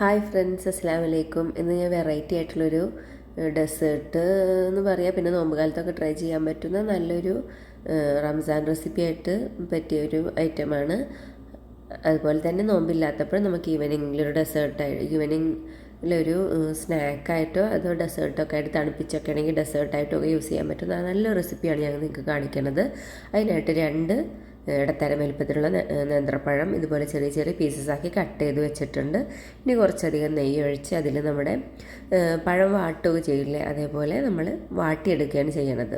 Hi friends, അസ്സലാമു അലൈക്കും. ഇന്ന് ഞാൻ വെറൈറ്റി ആയിട്ടുള്ളൊരു ഡെസേർട്ട് എന്ന് പറയാം, പിന്നെ നോമ്പ് കാലത്തൊക്കെ ട്രൈ ചെയ്യാൻ പറ്റുന്ന നല്ലൊരു റംസാൻ റെസിപ്പി ആയിട്ട് പറ്റിയൊരു ഐറ്റമാണ്. അതുപോലെ തന്നെ നോമ്പില്ലാത്തപ്പോൾ നമുക്ക് ഈവനിങ്ങിലൊരു ഈവനിങ്ങിലൊരു സ്നാക്കായിട്ടോ അതോ ഡെസേർട്ടൊക്കെ ആയിട്ട് തണുപ്പിച്ചൊക്കെ ആണെങ്കിൽ ഡെസേർട്ടായിട്ടൊക്കെ യൂസ് ചെയ്യാൻ പറ്റുന്ന നല്ലൊരു റെസിപ്പിയാണ് ഞാൻ നിങ്ങൾക്ക് കാണിക്കുന്നത്. അതിനായിട്ട് 2 ഇടത്തരം വലുപ്പത്തിലുള്ള നേന്ത്രപ്പഴം ഇതുപോലെ ചെറിയ ചെറിയ പീസസ് ആക്കി കട്ട് ചെയ്ത് വെച്ചിട്ടുണ്ട്. ഇനി കുറച്ചധികം നെയ്യ് ഒഴിച്ച് അതിൽ നമ്മുടെ പഴം വാട്ടുക ചെയ്യില്ലേ, അതേപോലെ നമ്മൾ വാട്ടിയെടുക്കുകയാണ് ചെയ്യണത്.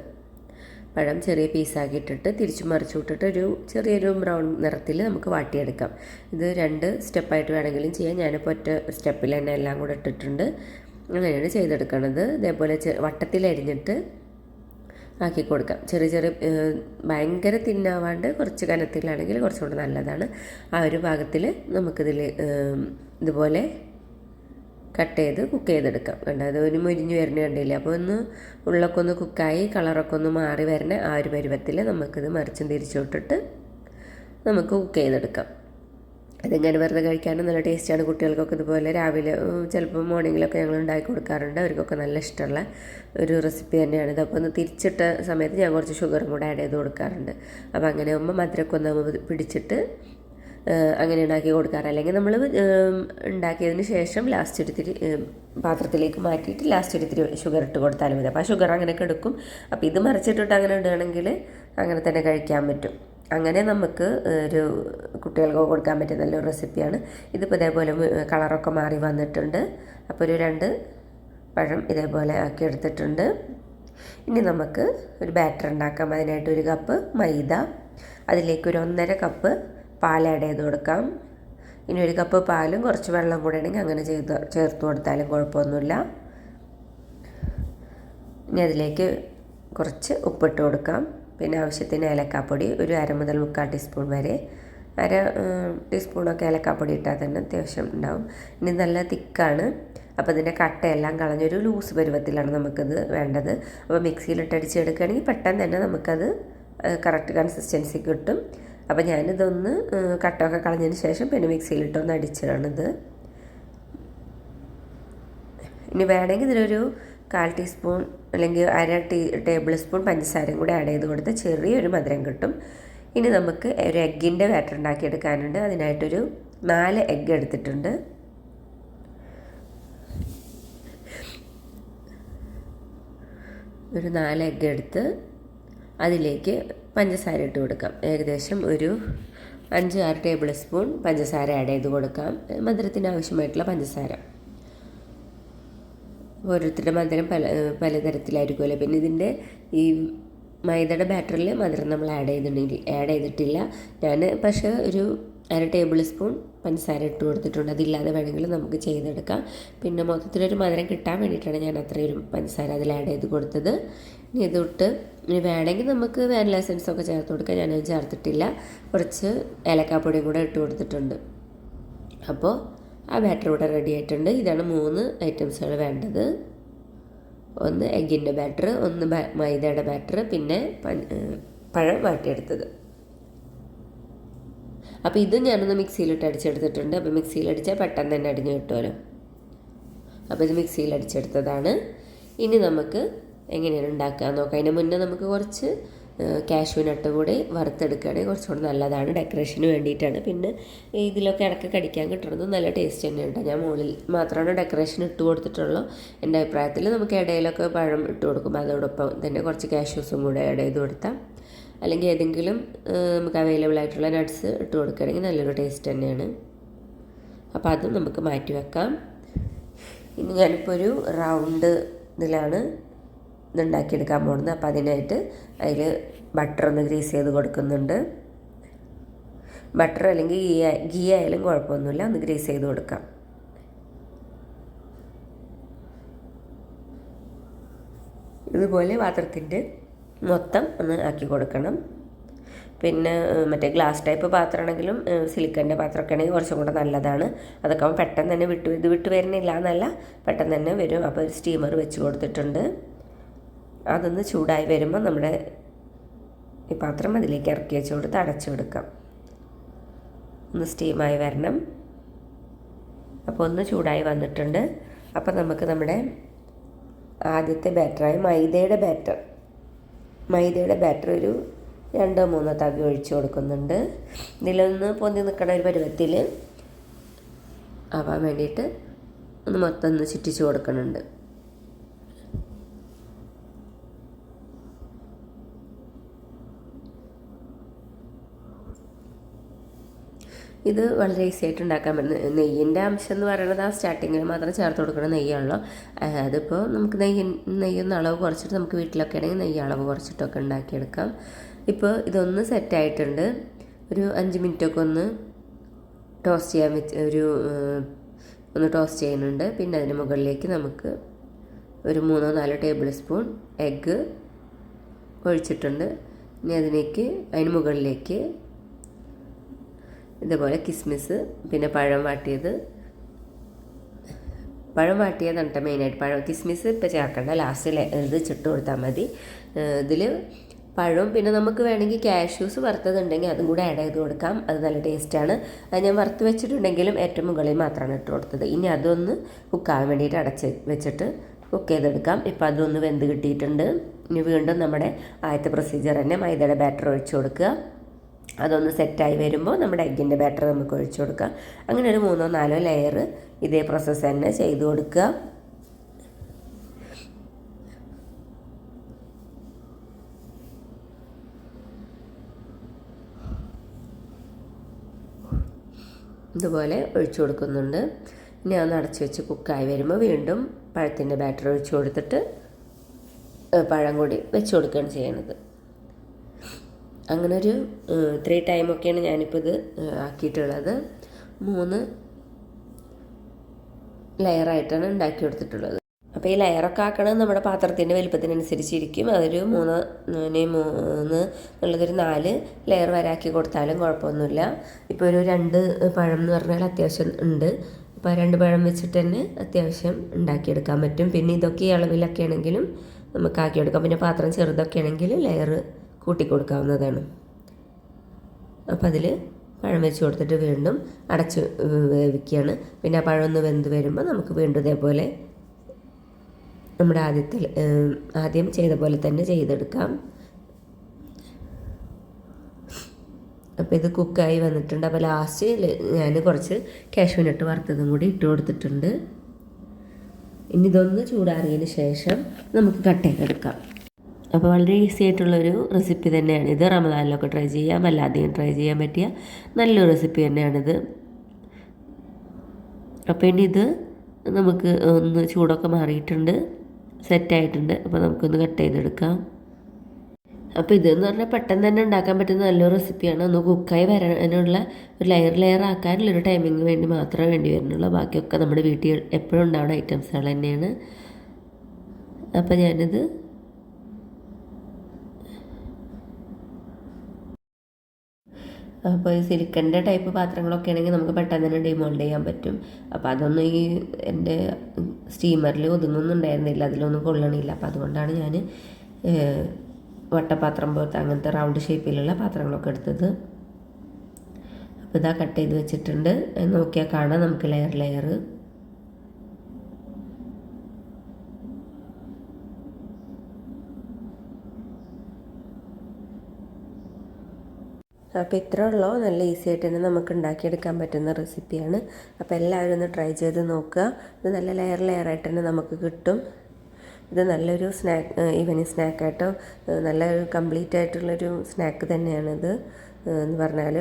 പഴം ചെറിയ പീസാക്കിയിട്ടിട്ട് തിരിച്ചു മറിച്ചു വിട്ടിട്ട് ചെറിയൊരു ബ്രൗൺ നിറത്തിൽ നമുക്ക് വാട്ടിയെടുക്കാം. ഇത് 2 സ്റ്റെപ്പായിട്ട് വേണമെങ്കിലും ചെയ്യാം. ഞാനിപ്പോൾ ഒറ്റ സ്റ്റെപ്പിൽ തന്നെ എല്ലാം കൂടെ ഇട്ടിട്ടുണ്ട്. അങ്ങനെയാണ് ചെയ്തെടുക്കുന്നത്. ഇതേപോലെ വട്ടത്തിലരിഞ്ഞിട്ട് ആക്കി കൊടുക്കാം. ചെറിയ ഭയങ്കര തിന്നാവാണ്ട് കുറച്ച് കനത്തിലാണെങ്കിൽ കുറച്ചുകൂടെ നല്ലതാണ്. ആ ഒരു ഭാഗത്തിൽ നമുക്കിതിൽ ഇതുപോലെ കട്ട് ചെയ്ത് കുക്ക് ചെയ്തെടുക്കാം. കണ്ട, അത് ഒരു മുരിഞ്ഞ് വരുന്ന കണ്ടില്ലേ. അപ്പോൾ ഉള്ളൊക്കെ ഒന്ന് കുക്കായി കളറൊക്കെ ഒന്ന് മാറി വരുന്ന ആ ഒരു പരുവത്തിൽ നമുക്കിത് മറിച്ചും തിരിച്ചുവിട്ടിട്ട് നമുക്ക് കുക്ക് ചെയ്തെടുക്കാം. അതിങ്ങനെ വെറുതെ കഴിക്കാനും നല്ല ടേസ്റ്റാണ്. കുട്ടികൾക്കൊക്കെ ഇതുപോലെ രാവിലെ ചിലപ്പോൾ മോർണിംഗിലൊക്കെ ഞങ്ങൾ ഉണ്ടാക്കി കൊടുക്കാറുണ്ട്. അവർക്കൊക്കെ നല്ല ഇഷ്ടമുള്ള ഒരു റെസിപ്പി തന്നെയാണ്. ഇതപ്പോൾ ഒന്ന് തിരിച്ചിട്ട സമയത്ത് ഞാൻ കുറച്ച് ഷുഗറും കൂടെ ആഡ് ചെയ്ത് കൊടുക്കാറുണ്ട്. അപ്പോൾ അങ്ങനെ ആകുമ്പോൾ മധുരമൊക്കെ ഒന്ന് പിടിച്ചിട്ട് അങ്ങനെ ഉണ്ടാക്കി കൊടുക്കാറ്. അല്ലെങ്കിൽ നമ്മൾ ഉണ്ടാക്കിയതിന് ശേഷം ലാസ്റ്റ് ഒരിത്തിരി പാത്രത്തിലേക്ക് മാറ്റിയിട്ട് ലാസ്റ്റ് ഒരിത്തിരി ഷുഗർ ഇട്ട് കൊടുത്താലും മതി. അപ്പോൾ ആ ഷുഗർ അങ്ങനെയൊക്കെ എടുക്കും. അപ്പോൾ ഇത് മറിച്ചിട്ടിട്ട് അങ്ങനെ ഇടുകയാണെങ്കിൽ അങ്ങനെ തന്നെ കഴിക്കാൻ പറ്റും. അങ്ങനെ നമുക്ക് ഒരു കുട്ടികൾക്ക് കൊടുക്കാൻ പറ്റിയ നല്ലൊരു റെസിപ്പിയാണ്. ഇതിപ്പോൾ ഇതേപോലെ കളറൊക്കെ മാറി വന്നിട്ടുണ്ട്. അപ്പോൾ ഒരു 2 പഴം ഇതേപോലെ ആക്കി എടുത്തിട്ടുണ്ട്. ഇനി നമുക്ക് ഒരു ബാറ്റർ ഉണ്ടാക്കാം. അതിനായിട്ട് 1 കപ്പ് മൈദ, അതിലേക്ക് ഒരു 1.5 കപ്പ് പാൽ ആഡ് ചെയ്ത് കൊടുക്കാം. ഇനി 1 കപ്പ് പാലും കുറച്ച് വെള്ളം കൂടെ ആണെങ്കിൽ അങ്ങനെ ചേർത്ത് കൊടുത്താലും കുഴപ്പമൊന്നുമില്ല. ഇനി അതിലേക്ക് കുറച്ച് ഉപ്പിട്ട് കൊടുക്കാം. പിന്നെ ആവശ്യത്തിന് ഏലക്കാപ്പൊടി ഒരു 1/2 മുതൽ 3/4 ടീസ്പൂൺ വരെ, 1/2 ടീസ്പൂണൊക്കെ ഏലക്കാപ്പൊടി ഇട്ടാൽ തന്നെ അത്യാവശ്യം ഉണ്ടാവും. ഇനി നല്ല തിക്കാണ്. അപ്പോൾ ഇതിൻ്റെ കട്ടയെല്ലാം കളഞ്ഞൊരു ലൂസ് പരുവത്തിലാണ് നമുക്കിത് വേണ്ടത്. അപ്പോൾ മിക്സിയിലിട്ടടിച്ചെടുക്കുകയാണെങ്കിൽ പെട്ടെന്ന് തന്നെ നമുക്കത് കറക്റ്റ് കൺസിസ്റ്റൻസി കിട്ടും. അപ്പോൾ ഞാനിതൊന്ന് കട്ടയൊക്കെ കളഞ്ഞതിന് ശേഷം പിന്നെ മിക്സിയിലിട്ടൊന്ന് അടിച്ചിടാണിത്. ഇനി വേണമെങ്കിൽ ഇതിലൊരു 1/4 ടീസ്പൂൺ അല്ലെങ്കിൽ 1/2 ടേബിൾ സ്പൂൺ പഞ്ചസാരയും കൂടി ആഡ് ചെയ്ത് കൊടുത്ത് ചെറിയൊരു മധുരം കിട്ടും. ഇനി നമുക്ക് ഒരു എഗ്ഗിൻ്റെ ബാറ്റർ ഉണ്ടാക്കിയെടുക്കാനുണ്ട്. അതിനായിട്ടൊരു 4 എഗ്ഗ് എടുത്തിട്ടുണ്ട്. ഒരു 4 എഗ്ഗ് എടുത്ത് അതിലേക്ക് പഞ്ചസാര ഇട്ട് കൊടുക്കാം. ഏകദേശം ഒരു 5-6 ടേബിൾ സ്പൂൺ പഞ്ചസാര ആഡ് ചെയ്ത് കൊടുക്കാം. മധുരത്തിന് ആവശ്യമായിട്ടുള്ള പഞ്ചസാര. ഓരോരുത്തരുടെ മധുരം പലതരത്തിലായിരിക്കുമല്ലോ. പിന്നെ ഇതിൻ്റെ ഈ മൈദയുടെ ബാറ്ററിൽ മധുരം നമ്മൾ ആഡ് ചെയ്തിട്ടില്ല ഞാൻ. പക്ഷേ ഒരു 1/2 ടേബിൾ സ്പൂൺ പഞ്ചസാര ഇട്ട് കൊടുത്തിട്ടുണ്ട്. അതില്ലാതെ വേണമെങ്കിൽ നമുക്ക് ചെയ്തെടുക്കാം. പിന്നെ മൊത്തത്തിലൊരു മധുരം കിട്ടാൻ വേണ്ടിയിട്ടാണ് ഞാൻ അത്രയൊരു പഞ്ചസാര അതിൽ ആഡ് ചെയ്ത് കൊടുത്തത്. ഇനി ഇനി വേണമെങ്കിൽ നമുക്ക് വാനില എസൻസൊക്കെ ചേർത്ത് കൊടുക്കാം. ഞാനത് ചേർത്തിട്ടില്ല. കുറച്ച് ഏലക്കാപ്പൊടിയും കൂടെ ഇട്ട് കൊടുത്തിട്ടുണ്ട്. അപ്പോൾ ആ ബാറ്റർ ഇവിടെ റെഡി ആയിട്ടുണ്ട്. ഇതാണ് 3 ഐറ്റംസുകൾ വേണ്ടത്. 1 എഗ്ഗിൻ്റെ ബാറ്റർ, 1 മൈദയുടെ ബാറ്റർ, പിന്നെ പഴം വാട്ടിയെടുത്തത്. അപ്പോൾ ഇത് ഞാനൊന്ന് മിക്സിയിലിട്ട് അടിച്ചെടുത്തിട്ടുണ്ട്. അപ്പോൾ മിക്സിയിലടിച്ചാൽ പെട്ടെന്ന് തന്നെ അടിഞ്ഞു കിട്ടുമല്ലോ. അപ്പോൾ ഇത് മിക്സിയിൽ അടിച്ചെടുത്തതാണ്. ഇനി നമുക്ക് എങ്ങനെയാണ് ഉണ്ടാക്കുക നോക്കാം. അതിന് മുന്നേ നമുക്ക് കുറച്ച് കാഷ്യൂ നട്ട് കൂടി വറുത്തെടുക്കുകയാണെങ്കിൽ കുറച്ചുകൂടി നല്ലതാണ്. ഡെക്കറേഷന് വേണ്ടിയിട്ടാണ്. പിന്നെ ഇതിലൊക്കെ ഇടയ്ക്ക് കടിക്കാൻ കിട്ടുന്നത് നല്ല ടേസ്റ്റ് തന്നെയുണ്ട്. ഞാൻ മുകളിൽ മാത്രമാണ് ഡെക്കറേഷൻ ഇട്ട് കൊടുത്തിട്ടുള്ളൂ. എൻ്റെ അഭിപ്രായത്തിൽ നമുക്ക് ഇടയിലൊക്കെ പഴം ഇട്ട് കൊടുക്കുമ്പോൾ അതോടൊപ്പം തന്നെ കുറച്ച് കാഷ്യൂസും കൂടെ ആഡ് ചെയ്ത് കൊടുത്താൽ, അല്ലെങ്കിൽ ഏതെങ്കിലും നമുക്ക് അവൈലബിൾ ആയിട്ടുള്ള നട്ട്സ് ഇട്ട് കൊടുക്കുകയാണെങ്കിൽ നല്ലൊരു ടേസ്റ്റ് തന്നെയാണ്. അപ്പോൾ അതും നമുക്ക് മാറ്റി വെക്കാം. ഇനി ഞാനിപ്പോൾ ഒരു റൗണ്ട് ഇതിലാണ് ഇതുണ്ടാക്കിയെടുക്കാൻ പോകുന്നത്. അപ്പോൾ അതിനായിട്ട് അതിൽ ബട്ടർ ഒന്ന് ഗ്രീസ് ചെയ്ത് കൊടുക്കുന്നുണ്ട്. ബട്ടർ അല്ലെങ്കിൽ ഗീ ആയാലും കുഴപ്പമൊന്നുമില്ല, ഒന്ന് ഗ്രീസ് ചെയ്ത് കൊടുക്കാം. ഇതുപോലെ പാത്രത്തിൻ്റെ മൊത്തം ഒന്ന് ആക്കി കൊടുക്കണം. പിന്നെ മറ്റേ ഗ്ലാസ് ടൈപ്പ് പാത്രമാണെങ്കിലും സിലിക്കൻ്റെ പാത്രമൊക്കെ ആണെങ്കിൽ കുറച്ചും കൂടെ നല്ലതാണ്. അതൊക്കെ ആകുമ്പോൾ പെട്ടെന്ന് തന്നെ വിട്ട് വരുന്നില്ല എന്നല്ല, പെട്ടെന്ന് തന്നെ വരും. അപ്പോൾ ഒരു സ്റ്റീമർ വെച്ച് കൊടുത്തിട്ടുണ്ട്. അതൊന്ന് ചൂടായി വരുമ്പോൾ നമ്മുടെ ഈ പാത്രം അതിലേക്ക് ഇറക്കി വെച്ച് കൊടുത്ത് അടച്ചു കൊടുക്കാം. ഒന്ന് സ്റ്റീമായി വരണം. അപ്പോൾ ഒന്ന് ചൂടായി വന്നിട്ടുണ്ട്. അപ്പോൾ നമുക്ക് നമ്മുടെ ആദ്യത്തെ ബാറ്ററായ മൈദയുടെ ബാറ്റർ ഒരു 2-3 തവി ഒഴിച്ച് കൊടുക്കുന്നുണ്ട്. ഇതിലൊന്ന് പൊന്തി നിൽക്കണ ഒരു പരുവത്തിൽ ആവാൻ വേണ്ടിയിട്ട് ഒന്ന് മൊത്തം ഒന്ന് ചുറ്റിച്ച് കൊടുക്കുന്നുണ്ട്. ഇത് വളരെ ഈസി ആയിട്ട് ഉണ്ടാക്കാൻ പറ്റുന്ന നെയ്യിൻ്റെ അംശം എന്ന് പറയുന്നത് ആ സ്റ്റാർട്ടിങ്ങിൽ മാത്രം ചേർത്ത് കൊടുക്കുന്ന നെയ്യാണല്ലോ. അതിപ്പോൾ നമുക്ക് നെയ്യൊന്ന് അളവ് കുറച്ചിട്ട് നമുക്ക് വീട്ടിലൊക്കെ ആണെങ്കിൽ നെയ്യ് അളവ് കുറച്ചിട്ടൊക്കെ ഉണ്ടാക്കിയെടുക്കാം. ഇപ്പോൾ ഇതൊന്ന് സെറ്റായിട്ടുണ്ട്. ഒരു 5 മിനിറ്റൊക്കെ ഒന്ന് ടോസ്റ്റ് ചെയ്യാൻ ഒന്ന് ടോസ്റ്റ് ചെയ്യുന്നുണ്ട്. പിന്നെ അതിന് മുകളിലേക്ക് നമുക്ക് ഒരു 3-4 ടേബിൾ സ്പൂൺ എഗ്ഗ് ഒഴിച്ചിട്ടുണ്ട്. ഇനി അതിന് മുകളിലേക്ക് ഇതുപോലെ കിസ്മിസ്, പിന്നെ പഴം വാട്ടിയതാണ് മെയിനായിട്ട്. കിസ്മിസ് ഇപ്പോൾ ചേർക്കണ്ട, ലാസ്റ്റ് ഇത് ചുട്ട് കൊടുത്താൽ മതി. ഇതിൽ പഴവും പിന്നെ നമുക്ക് വേണമെങ്കിൽ കാഷ്യൂസ് വറുത്തതുണ്ടെങ്കിൽ അതും കൂടെ ആഡ് ചെയ്ത് കൊടുക്കാം. അത് നല്ല ടേസ്റ്റാണ്. അത് ഞാൻ വറുത്ത് വെച്ചിട്ടുണ്ടെങ്കിലും ഏറ്റവും മുകളിൽ മാത്രമാണ് ഇട്ട് കൊടുത്തത്. ഇനി അതൊന്ന് കുക്കാകാൻ വേണ്ടിയിട്ട് അടച്ച് വെച്ചിട്ട് കുക്ക് ചെയ്തെടുക്കാം. ഇപ്പോൾ അതൊന്ന് വെന്ത് കിട്ടിയിട്ടുണ്ട്. ഇനി വീണ്ടും നമ്മുടെ ആദ്യത്തെ പ്രൊസീജിയർ തന്നെ മൈദയുടെ ബാറ്റർ ഒഴിച്ച് കൊടുക്കുക. അതൊന്ന് സെറ്റായി വരുമ്പോൾ നമ്മുടെ എഗ്ഗിൻ്റെ ബാറ്റർ നമുക്ക് ഒഴിച്ച് കൊടുക്കാം. അങ്ങനെ ഒരു 3-4 ലെയർ ഇതേ പ്രോസസ്സ് തന്നെ ചെയ്ത് കൊടുക്കുക. ഇതുപോലെ ഒഴിച്ചു കൊടുക്കുന്നുണ്ട്. ഇനി ഒന്ന് അടച്ച് വെച്ച് കുക്കായി വരുമ്പോൾ വീണ്ടും പഴത്തിൻ്റെ ബാറ്റർ ഒഴിച്ച് കൊടുത്തിട്ട് പഴം കൂടി വെച്ച് കൊടുക്കുകയാണ് ചെയ്യുന്നത്. അങ്ങനെ ഒരു 3 ടൈമൊക്കെയാണ് ഞാനിപ്പോൾ ഇത് ആക്കിയിട്ടുള്ളത്. 3 ലെയറായിട്ടാണ് ഉണ്ടാക്കി കൊടുത്തിട്ടുള്ളത്. അപ്പോൾ ഈ ലെയറൊക്കെ ആക്കണത് നമ്മുടെ പാത്രത്തിൻ്റെ വലിപ്പത്തിനനുസരിച്ചിരിക്കും. അതൊരു 3 എന്നുള്ളതൊരു 4 ലെയർ വരെ ആക്കി കൊടുത്താലും കുഴപ്പമൊന്നുമില്ല. ഇപ്പോൾ ഒരു 2 പഴം എന്ന് പറഞ്ഞാൽ അത്യാവശ്യം ഉണ്ട്. അപ്പോൾ 2 പഴം വെച്ചിട്ട് തന്നെ അത്യാവശ്യം ഉണ്ടാക്കിയെടുക്കാൻ പറ്റും. പിന്നെ ഇതൊക്കെ ഈ അളവിലൊക്കെ ആണെങ്കിലും നമുക്ക് ആക്കിയെടുക്കാം. പിന്നെ പാത്രം ചെറുതൊക്കെ ആണെങ്കിൽ ലെയർ കൂട്ടി കൊടുക്കാവുന്നതാണ്. അപ്പോൾ അതിൽ പഴം വെച്ച് കൊടുത്തിട്ട് വീണ്ടും അടച്ച് വേവിക്കുകയാണ്. പിന്നെ ആ പഴം ഒന്ന് വെന്ത് വരുമ്പോൾ നമുക്ക് വീണ്ടും ഇതേപോലെ നമ്മുടെ ആദ്യം ചെയ്ത പോലെ തന്നെ ചെയ്തെടുക്കാം. അപ്പോൾ ഇത് കുക്കായി വന്നിട്ടുണ്ട്. അപ്പോൾ ലാസ്റ്റ് ഞാൻ കുറച്ച് കാഷ്യൂനട്ട് വറുത്തതും കൂടി ഇട്ട് കൊടുത്തിട്ടുണ്ട്. ഇനി ഇതൊന്ന് ചൂടാറിയതിന് ശേഷം നമുക്ക് കട്ട് ചെയ്തെടുക്കാം. അപ്പോൾ വളരെ ഈസി ആയിട്ടുള്ളൊരു റെസിപ്പി തന്നെയാണ് ഇത്. റമദാനിലൊക്കെ ട്രൈ ചെയ്യാം, അല്ലാതെയും ട്രൈ ചെയ്യാൻ പറ്റിയ നല്ലൊരു റെസിപ്പി തന്നെയാണിത്. അപ്പോൾ ഇനി ഇത് നമുക്ക് ഒന്ന് ചൂടൊക്കെ മാറിയിട്ടുണ്ട്, സെറ്റായിട്ടുണ്ട്. അപ്പോൾ നമുക്കൊന്ന് കട്ട് ചെയ്തെടുക്കാം. അപ്പോൾ ഇതെന്ന് പറഞ്ഞാൽ പെട്ടെന്ന് തന്നെ ഉണ്ടാക്കാൻ പറ്റുന്ന നല്ലൊരു റെസിപ്പിയാണ്. ഒന്ന് കുക്കായി വരാനുള്ള ഒരു ലെയർ ആക്കാനുള്ളൊരു ടൈമിങ്ങിന് വേണ്ടി മാത്രമേ വേണ്ടി വരുന്നുള്ളൂ. ബാക്കിയൊക്കെ നമ്മുടെ വീട്ടിൽ എപ്പോഴും ഉണ്ടാവുന്ന ഐറ്റംസുകൾ തന്നെയാണ്. അപ്പോൾ ഞാനിത് അപ്പോൾ ഈ സിലിക്കൻ്റെ ടൈപ്പ് പാത്രങ്ങളൊക്കെ ആണെങ്കിൽ നമുക്ക് പെട്ടെന്ന് തന്നെ ഡിമോൾഡ് ചെയ്യാൻ പറ്റും. അപ്പോൾ അതൊന്നും ഈ എൻ്റെ സ്റ്റീമറിൽ ഒതുങ്ങുന്നുണ്ടായിരുന്നില്ല, അതിലൊന്നും കൊള്ളണില്ല. അപ്പോൾ അതുകൊണ്ടാണ് ഞാൻ വട്ടപാത്രം പോലത്തെ അങ്ങനത്തെ റൗണ്ട് ഷേപ്പിലുള്ള പാത്രങ്ങളൊക്കെ എടുത്തത്. അപ്പോൾ ഇതാ കട്ട് ചെയ്ത് വെച്ചിട്ടുണ്ട്. നോക്കിയാൽ കാണാം നമുക്ക് ലെയർ. അപ്പോൾ ഇത്രേ ഉള്ളൂ. നല്ല ഈസി ആയിട്ട് തന്നെ നമുക്ക് ഉണ്ടാക്കിയെടുക്കാൻ പറ്റുന്ന റെസിപ്പിയാണ്. അപ്പോൾ എല്ലാവരും ഒന്ന് ട്രൈ ചെയ്ത് നോക്കുക. ഇത് നല്ല ലെയറായിട്ട് തന്നെ നമുക്ക് കിട്ടും. ഇത് നല്ലൊരു ഈവനിങ് സ്നാക്കായിട്ടോ നല്ലൊരു കംപ്ലീറ്റ് ആയിട്ടുള്ളൊരു സ്നാക്ക് തന്നെയാണിത്. എന്ന് പറഞ്ഞാൽ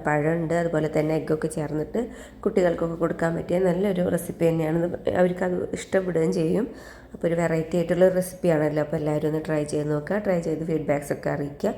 പഴമുണ്ട്, അതുപോലെ തന്നെ എഗ്ഗൊക്കെ ചേർന്നിട്ട് കുട്ടികൾക്കൊക്കെ കൊടുക്കാൻ പറ്റിയ നല്ലൊരു റെസിപ്പി തന്നെയാണ്. അവർക്കത് ഇഷ്ടപ്പെടുകയും ചെയ്യും. അപ്പോൾ ഒരു വെറൈറ്റി ആയിട്ടുള്ള റെസിപ്പിയാണല്ലോ. അപ്പോൾ എല്ലാവരും ഒന്ന് ട്രൈ ചെയ്ത് നോക്കുക. ട്രൈ ചെയ്ത് ഫീഡ്ബാക്സ് ഒക്കെ അറിയിക്കുക.